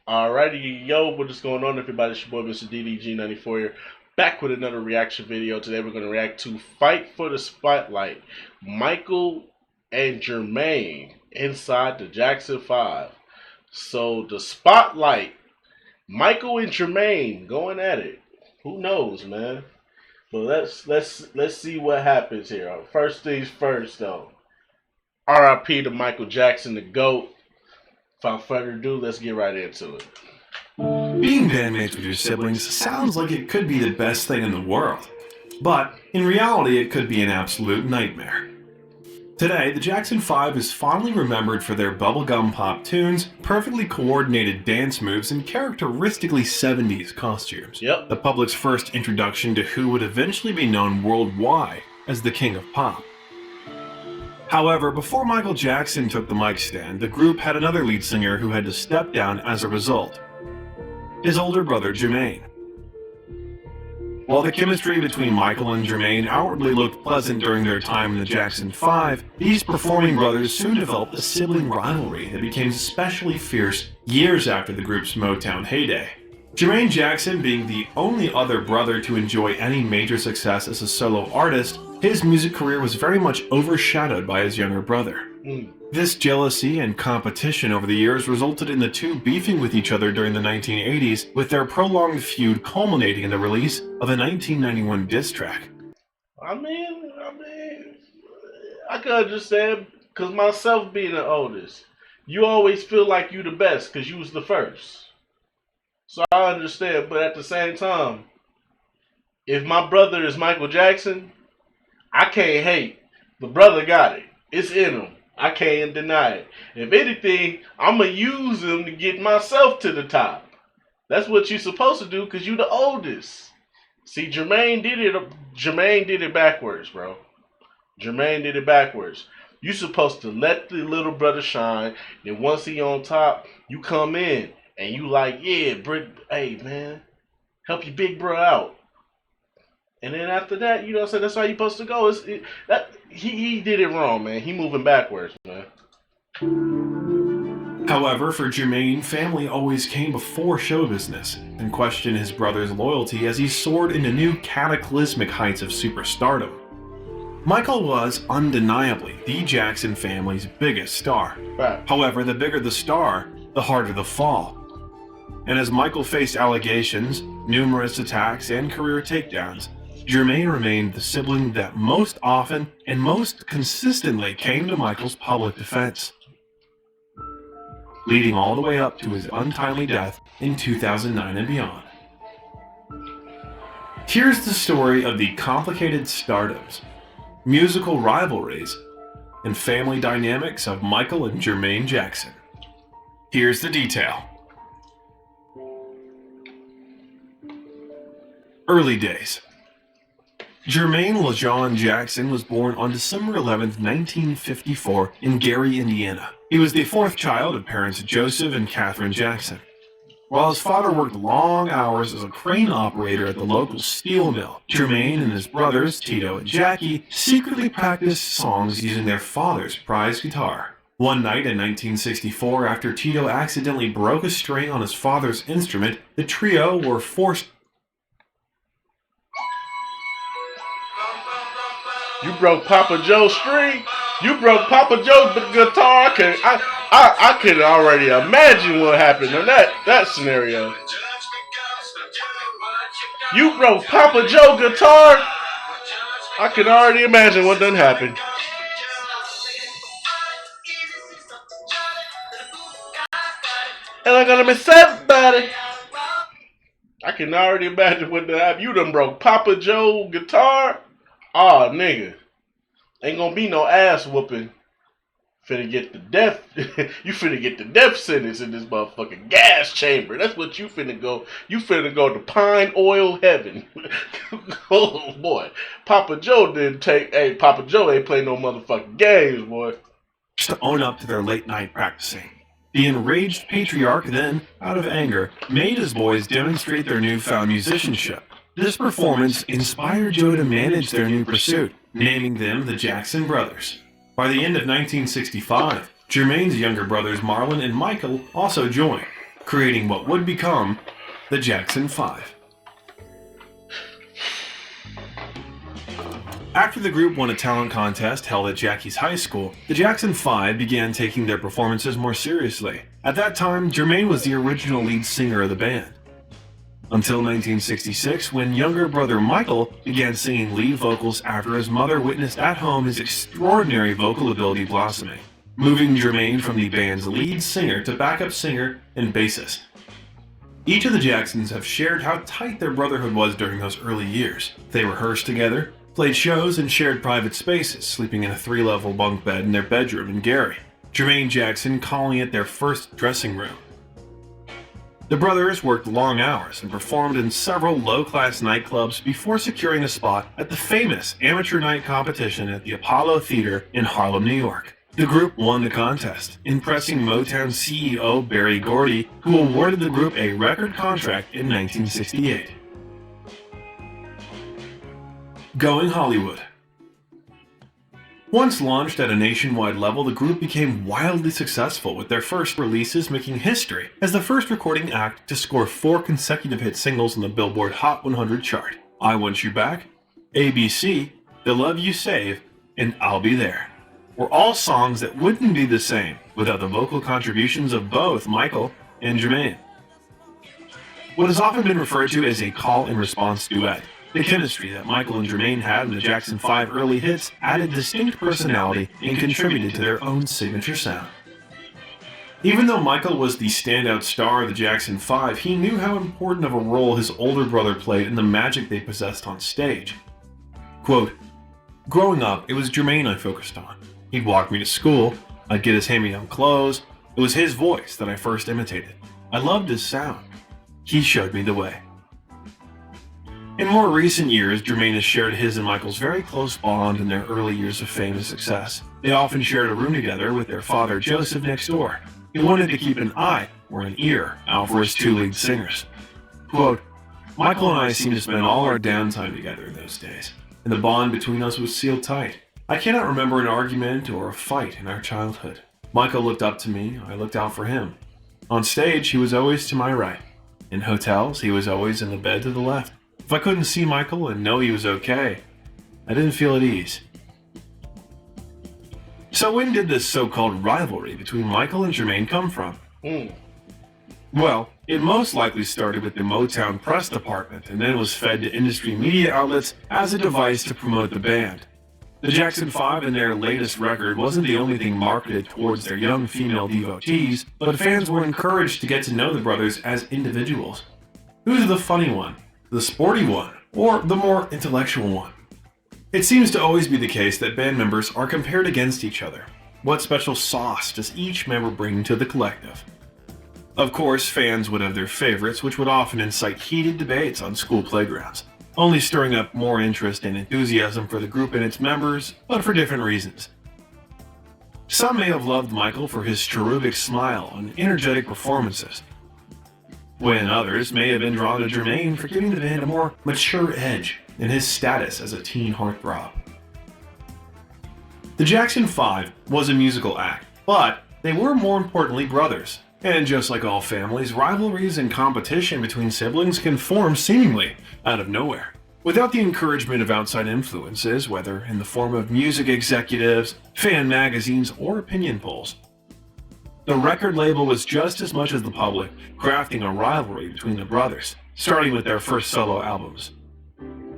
Alrighty, yo, what is going on, everybody? It's your boy, Mr. DDG94 here, back with another reaction video. Today we're going to react to Fight for the Spotlight, Michael and Jermaine inside the Jackson 5. So, the Spotlight, Michael and Jermaine going at it. Who knows, man? But let's see what happens here. First things first, though. R.I.P. to Michael Jackson, the GOAT. Without further ado, let's get right into it. Being bandmates with your siblings sounds like it could be the best thing in the world, but in reality it could be an absolute nightmare. Today, the Jackson 5 is fondly remembered for their bubblegum pop tunes, perfectly coordinated dance moves, and characteristically 70s costumes. Yep. The public's first introduction to who would eventually be known worldwide as the King of Pop. However, before Michael Jackson took the mic stand, the group had another lead singer who had to step down as a result. His older brother, Jermaine. While the chemistry between Michael and Jermaine outwardly looked pleasant during their time in the Jackson 5, these performing brothers soon developed a sibling rivalry that became especially fierce years after the group's Motown heyday. Jermaine Jackson being the only other brother to enjoy any major success as a solo artist, his music career was very much overshadowed by his younger brother. This jealousy and competition over the years resulted in the two beefing with each other during the 1980s, with their prolonged feud culminating in the release of a 1991 diss track. I mean, I could understand, because myself being the oldest, you always feel like you the best because you was the first. So I understand, but at the same time, if my brother is Michael Jackson, I can't hate. The brother got it. It's in him. I can't deny it. If anything, I'm going to use him to get myself to the top. That's what you're supposed to do because you're the oldest. See, Jermaine did it backwards, bro. Jermaine did it backwards. You're supposed to let the little brother shine. Then once he on top, you come in. And you like, yeah, hey, man, help your big bro out. And then after that, you know what I'm saying? That's how you're supposed to go. He did it wrong, man. He moving backwards, man. However, for Jermaine, family always came before show business, and questioned his brother's loyalty as he soared into new cataclysmic heights of superstardom. Michael was undeniably the Jackson family's biggest star. Right. However, the bigger the star, the harder the fall. And as Michael faced allegations, numerous attacks, and career takedowns, Jermaine remained the sibling that most often and most consistently came to Michael's public defense, leading all the way up to his untimely death in 2009 and beyond. Here's the story of the complicated stardoms, musical rivalries, and family dynamics of Michael and Jermaine Jackson. Here's the detail. Early days. Jermaine LaJohn Jackson was born on December 11, 1954 in Gary, Indiana. He was the fourth child of parents Joseph and Catherine Jackson. While his father worked long hours as a crane operator at the local steel mill, Jermaine and his brothers, Tito and Jackie, secretly practiced songs using their father's prized guitar. One night in 1964, after Tito accidentally broke a string on his father's instrument, the trio were forced. You broke Papa Joe's string? You broke Papa Joe's guitar? I could already imagine what happened in that scenario. You broke Papa Joe's guitar? I can already imagine what done happened. And I'm gonna miss everybody. I can already imagine what done happened. You done broke Papa Joe's guitar? Oh, nigga. Ain't gonna be no ass whooping. Finna get the death. You finna get the death sentence in this motherfucking gas chamber. That's what you finna go. You finna go to pine oil heaven. Oh, boy. Papa Joe didn't take. Hey, Papa Joe ain't play no motherfucking games, boy. To own up to their late night practicing. The enraged patriarch then, out of anger, made his boys demonstrate their newfound musicianship. This performance inspired Joe to manage their new pursuit, naming them the Jackson Brothers. By the end of 1965, Jermaine's younger brothers Marlon and Michael also joined, creating what would become the Jackson 5. After the group won a talent contest held at Jackie's high school, the Jackson 5 began taking their performances more seriously. At that time, Jermaine was the original lead singer of the band. Until 1966, when younger brother Michael began singing lead vocals after his mother witnessed at home his extraordinary vocal ability blossoming, moving Jermaine from the band's lead singer to backup singer and bassist. Each of the Jacksons have shared how tight their brotherhood was during those early years. They rehearsed together, played shows, and shared private spaces, sleeping in a 3-level bunk bed in their bedroom in Gary, Jermaine Jackson calling it their first dressing room. The brothers worked long hours and performed in several low-class nightclubs before securing a spot at the famous amateur night competition at the Apollo Theater in Harlem, New York. The group won the contest, impressing Motown CEO Berry Gordy, who awarded the group a record contract in 1968. Going Hollywood. Once launched at a nationwide level, the group became wildly successful, with their first releases making history as the first recording act to score 4 consecutive hit singles on the Billboard Hot 100 chart: I Want You Back, ABC, The Love You Save, and I'll Be There were all songs that wouldn't be the same without the vocal contributions of both Michael and Jermaine. What has often been referred to as a call-and-response duet, the chemistry that Michael and Jermaine had in the Jackson 5 early hits added distinct personality and contributed to their own signature sound. Even though Michael was the standout star of the Jackson 5, he knew how important of a role his older brother played in the magic they possessed on stage. Quote, "Growing up, it was Jermaine I focused on. He'd walk me to school, I'd get his hand-me-down clothes. It was his voice that I first imitated. I loved his sound. He showed me the way." In more recent years, Jermaine has shared his and Michael's very close bond in their early years of fame and success. They often shared a room together with their father Joseph next door. He wanted to keep an eye, or an ear, out for his 2 lead singers. Quote, "Michael and I seemed to spend all our downtime together in those days, and the bond between us was sealed tight. I cannot remember an argument or a fight in our childhood. Michael looked up to me, I looked out for him. On stage, he was always to my right. In hotels, he was always in the bed to the left. If I couldn't see Michael and know he was okay, I didn't feel at ease." So when did this so-called rivalry between Michael and Jermaine come from? Well, it most likely started with the Motown press department and then was fed to industry media outlets as a device to promote the band. The Jackson 5 and their latest record wasn't the only thing marketed towards their young female devotees, but fans were encouraged to get to know the brothers as individuals. Who's the funny one, the sporty one, or the more intellectual one? It seems to always be the case that band members are compared against each other. What special sauce does each member bring to the collective? Of course, fans would have their favorites, which would often incite heated debates on school playgrounds, only stirring up more interest and enthusiasm for the group and its members, but for different reasons. Some may have loved Michael for his cherubic smile and energetic performances, when others may have been drawn to Jermaine for giving the band a more mature edge in his status as a teen heartthrob. The Jackson 5 was a musical act, but they were more importantly brothers. And just like all families, rivalries and competition between siblings can form seemingly out of nowhere, without the encouragement of outside influences, whether in the form of music executives, fan magazines, or opinion polls. The record label was just as much as the public crafting a rivalry between the brothers, starting with their first solo albums.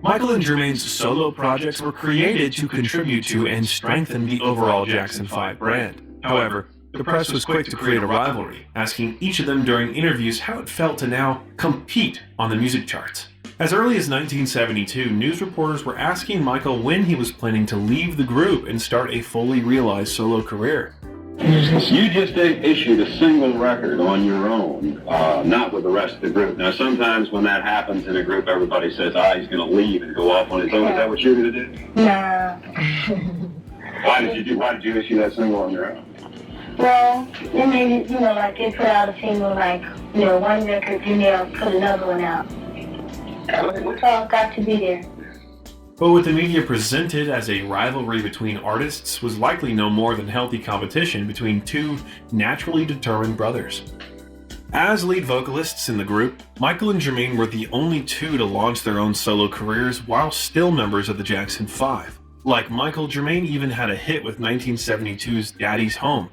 Michael and Jermaine's solo projects were created to contribute to and strengthen the overall Jackson 5 brand. However, the press was quick to create a rivalry, asking each of them during interviews how it felt to now compete on the music charts. As early as 1972, news reporters were asking Michael when he was planning to leave the group and start a fully realized solo career. You just issued a single record on your own, not with the rest of the group. Now, sometimes when that happens in a group, everybody says, he's going to leave and go off on his own. Is that what you're going to do? No. Why did you issue that single on your own? Well, then they, like they put out a single, like, one record, then they'll put another one out. It's all got to be there. But what the media presented as a rivalry between artists was likely no more than healthy competition between two naturally determined brothers. As lead vocalists in the group, Michael and Jermaine were the only two to launch their own solo careers while still members of the Jackson 5. Like Michael, Jermaine even had a hit with 1972's Daddy's Home,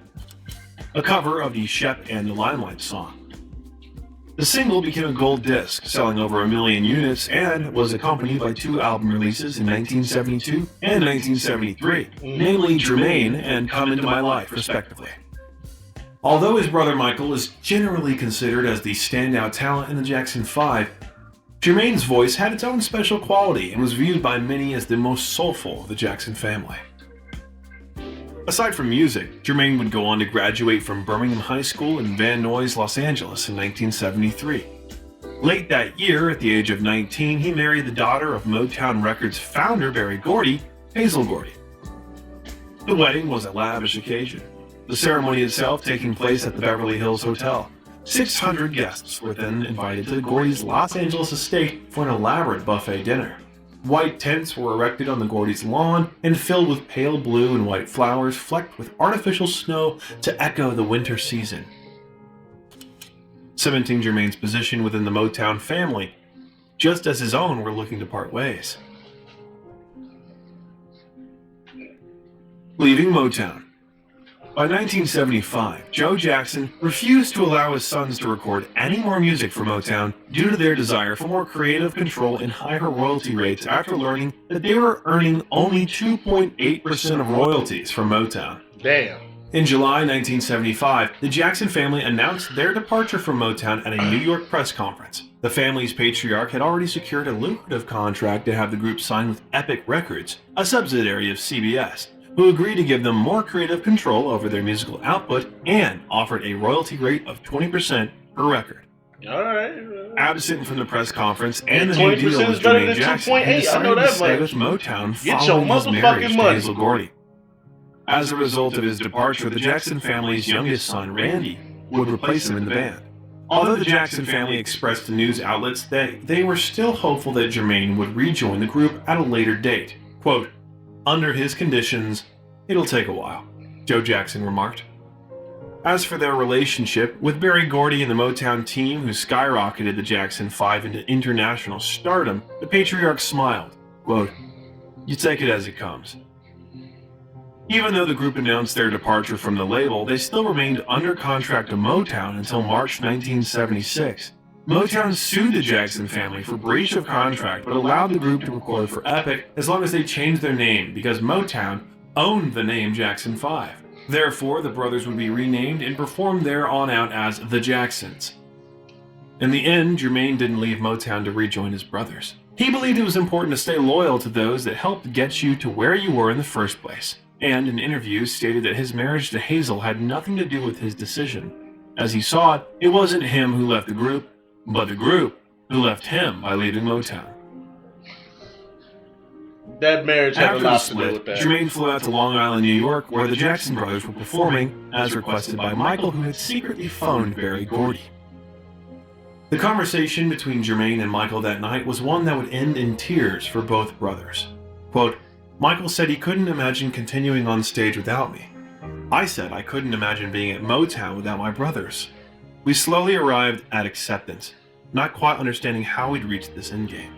a cover of the Shep and the Limelight song. The single became a gold disc, selling over 1 million units, and was accompanied by 2 album releases in 1972 and 1973, namely Jermaine and Come Into My Life, respectively. Although his brother Michael is generally considered as the standout talent in the Jackson 5, Jermaine's voice had its own special quality and was viewed by many as the most soulful of the Jackson family. Aside from music, Jermaine would go on to graduate from Birmingham High School in Van Nuys, Los Angeles in 1973. Late that year, at the age of 19, he married the daughter of Motown Records founder Berry Gordy, Hazel Gordy. The wedding was a lavish occasion, the ceremony itself taking place at the Beverly Hills Hotel. 600 guests were then invited to Gordy's Los Angeles estate for an elaborate buffet dinner. White tents were erected on the Gordy's lawn and filled with pale blue and white flowers flecked with artificial snow to echo the winter season, cementing Jermaine's position within the Motown family, just as his own were looking to part ways. Leaving Motown. By 1975, Joe Jackson refused to allow his sons to record any more music for Motown due to their desire for more creative control and higher royalty rates after learning that they were earning only 2.8% of royalties from Motown. Damn. In July 1975, the Jackson family announced their departure from Motown at a New York press conference. The family's patriarch had already secured a lucrative contract to have the group sign with Epic Records, a subsidiary of CBS, who agreed to give them more creative control over their musical output and offered a royalty rate of 20% per record. Alright. Absent from the press conference and the new deal was better Jermaine than Jackson, 2.8. who I decided know to that stay much. with Motown Get following your his marriage motherfucking to money. Hazel Gordy. As a result of his departure, the Jackson family's youngest son, Randy, would replace him in the band. Although the Jackson family expressed to news outlets that they were still hopeful that Jermaine would rejoin the group at a later date. Quote, "Under his conditions, it'll take a while," Joe Jackson remarked. As for their relationship, with Berry Gordy and the Motown team who skyrocketed the Jackson 5 into international stardom, the patriarch smiled. Quote, "You take it as it comes." Even though the group announced their departure from the label, they still remained under contract to Motown until March 1976. Motown sued the Jackson family for breach of contract but allowed the group to record for Epic as long as they changed their name because Motown owned the name Jackson 5. Therefore, the brothers would be renamed and performed there on out as the Jacksons. In the end, Jermaine didn't leave Motown to rejoin his brothers. He believed it was important to stay loyal to those that helped get you to where you were in the first place, and in interviews stated that his marriage to Hazel had nothing to do with his decision. As he saw it, it wasn't him who left the group, but the group who left him by leaving Motown. That marriage had After a the lot to do split, with that. Jermaine flew out to Long Island, New York, where the Jackson brothers were performing, as requested by Michael, who had secretly phoned Berry Gordy. The conversation between Jermaine and Michael that night was one that would end in tears for both brothers. Quote, "Michael said he couldn't imagine continuing on stage without me. I said I couldn't imagine being at Motown without my brothers. We slowly arrived at acceptance, not quite understanding how we'd reach this endgame."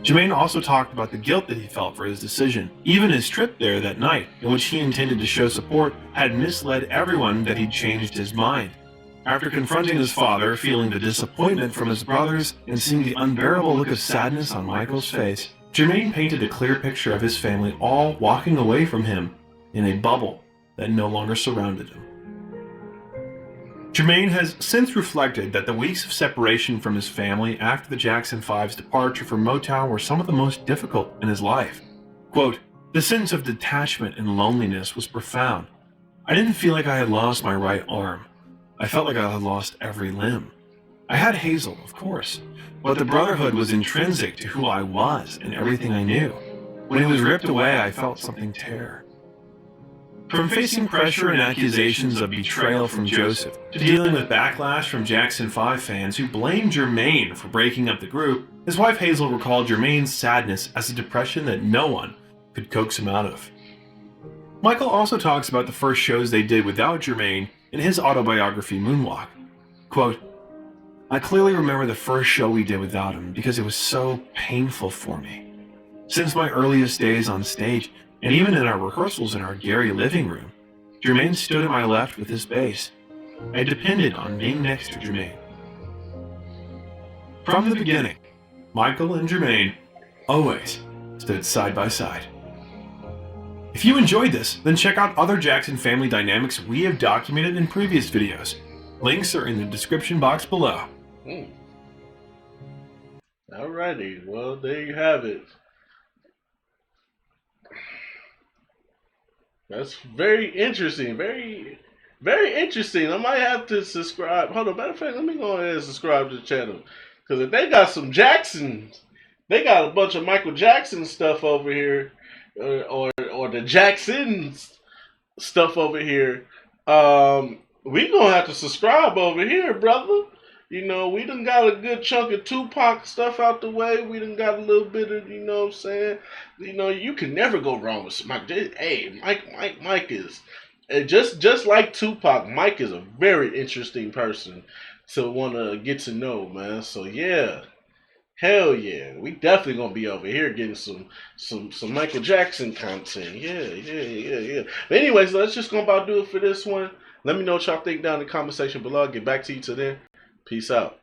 Jermaine also talked about the guilt that he felt for his decision. Even his trip there that night, in which he intended to show support, had misled everyone that he'd changed his mind. After confronting his father, feeling the disappointment from his brothers, and seeing the unbearable look of sadness on Michael's face, Jermaine painted a clear picture of his family all walking away from him in a bubble that no longer surrounded him. Jermaine has since reflected that the weeks of separation from his family after the Jackson 5's departure from Motown were some of the most difficult in his life. Quote, "The sense of detachment and loneliness was profound. I didn't feel like I had lost my right arm. I felt like I had lost every limb. I had Hazel, of course, but the brotherhood was intrinsic to who I was and everything I knew. When it was ripped away, I felt something tear." From facing pressure and accusations of betrayal from Joseph, to dealing with backlash from Jackson 5 fans who blamed Jermaine for breaking up the group, his wife Hazel recalled Jermaine's sadness as a depression that no one could coax him out of. Michael also talks about the first shows they did without Jermaine in his autobiography Moonwalk. Quote, I clearly remember the first show we did without him because it was so painful for me. Since my earliest days on stage, and even in our rehearsals in our Gary living room, Jermaine stood at my left with his bass. I depended on being next to Jermaine. From the beginning, Michael and Jermaine always stood side by side. If you enjoyed this, then check out other Jackson family dynamics we have documented in previous videos. Links are in the description box below. Alrighty, well, there you have it. That's very interesting. Very, very interesting. I might have to subscribe. Hold on, matter of fact, let me go ahead and subscribe to the channel. Because if they got some Jacksons, they got a bunch of Michael Jackson stuff over here, or the Jacksons stuff over here. We gonna have to subscribe over here, brother. You know, we done got a good chunk of Tupac stuff out the way. We done got a little bit of, you know what I'm saying? You know, you can never go wrong with Mike. Hey, Mike is, just like Tupac, Mike is a very interesting person to want to get to know, man. So, yeah. Hell yeah. We definitely going to be over here getting some Michael Jackson content. Yeah. But anyways, let's just go about do it for this one. Let me know what y'all think down in the comment section below. I'll get back to you till then. Peace out.